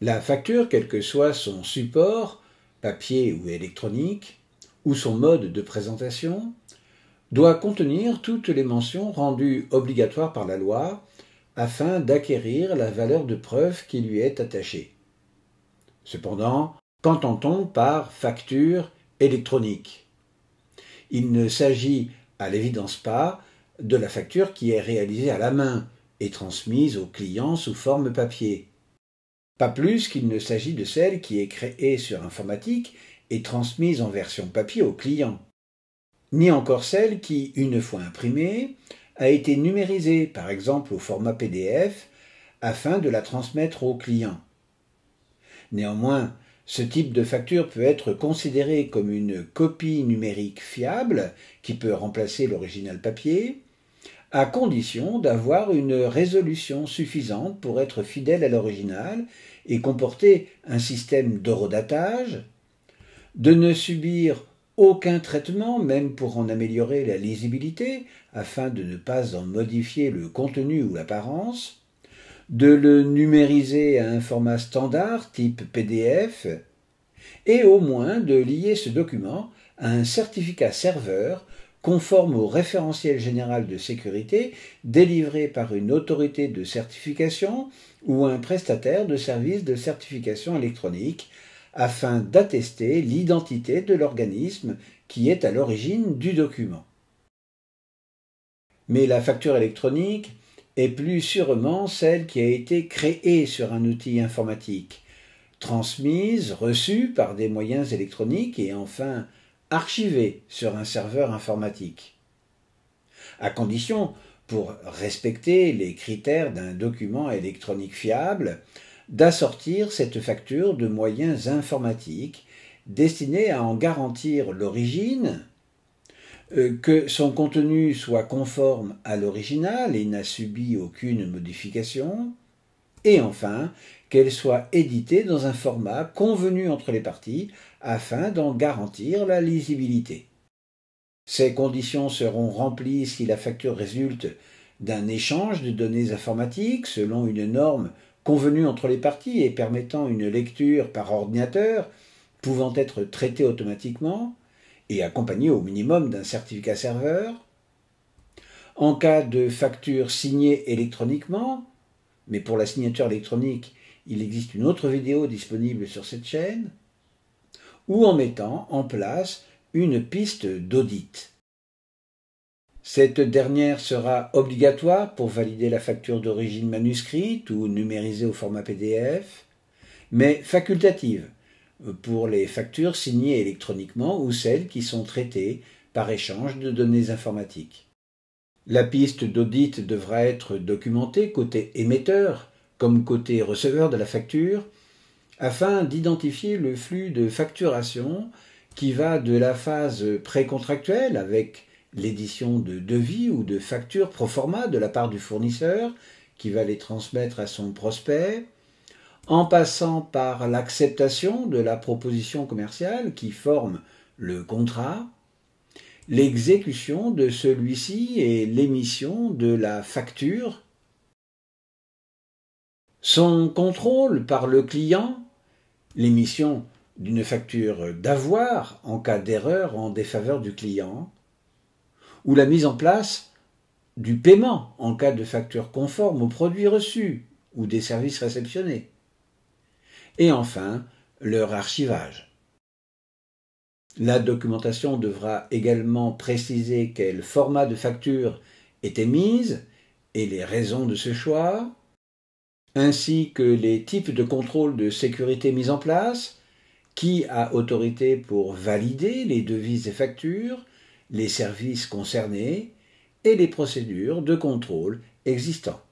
La facture, quel que soit son support, papier ou électronique, ou son mode de présentation, doit contenir toutes les mentions rendues obligatoires par la loi afin d'acquérir la valeur de preuve qui lui est attachée. Cependant, qu'entend-on par facture électronique? Il ne s'agit à l'évidence pas de la facture qui est réalisée à la main et transmise au client sous forme papier. Pas plus qu'il ne s'agit de celle qui est créée sur informatique et transmise en version papier au client. Ni encore celle qui, une fois imprimée, a été numérisée, par exemple au format PDF, afin de la transmettre au client. Néanmoins, ce type de facture peut être considéré comme une copie numérique fiable qui peut remplacer l'original papier, à condition d'avoir une résolution suffisante pour être fidèle à l'original et comporter un système d'horodatage, de ne subir aucun traitement, même pour en améliorer la lisibilité, afin de ne pas en modifier le contenu ou l'apparence, de le numériser à un format standard type PDF, et au moins de lier ce document à un certificat serveur conforme au référentiel général de sécurité délivré par une autorité de certification ou un prestataire de services de certification électronique afin d'attester l'identité de l'organisme qui est à l'origine du document. Mais la facture électronique est plus sûrement celle qui a été créée sur un outil informatique, transmise, reçue par des moyens électroniques et enfin archivée sur un serveur informatique. À condition, pour respecter les critères d'un document électronique fiable, d'assortir cette facture de moyens informatiques destinés à en garantir l'origine, que son contenu soit conforme à l'original et n'a subi aucune modification, et enfin qu'elle soit éditée dans un format convenu entre les parties afin d'en garantir la lisibilité. Ces conditions seront remplies si la facture résulte d'un échange de données informatiques selon une norme convenue entre les parties et permettant une lecture par ordinateur pouvant être traitée automatiquement et accompagnée au minimum d'un certificat serveur. En cas de facture signée électroniquement, mais pour la signature électronique, il existe une autre vidéo disponible sur cette chaîne, ou en mettant en place une piste d'audit. Cette dernière sera obligatoire pour valider la facture d'origine manuscrite ou numérisée au format PDF, mais facultative pour les factures signées électroniquement ou celles qui sont traitées par échange de données informatiques. La piste d'audit devra être documentée côté émetteur comme côté receveur de la facture afin d'identifier le flux de facturation qui va de la phase précontractuelle avec l'édition de devis ou de factures pro forma de la part du fournisseur qui va les transmettre à son prospect, en passant par l'acceptation de la proposition commerciale qui forme le contrat, l'exécution de celui-ci et l'émission de la facture, son contrôle par le client, l'émission d'une facture d'avoir en cas d'erreur en défaveur du client, ou la mise en place du paiement en cas de facture conforme aux produits reçus ou des services réceptionnés, et enfin leur archivage. La documentation devra également préciser quel format de facture est émise et les raisons de ce choix, ainsi que les types de contrôle de sécurité mis en place, qui a autorité pour valider les devis et factures, les services concernés et les procédures de contrôle existants.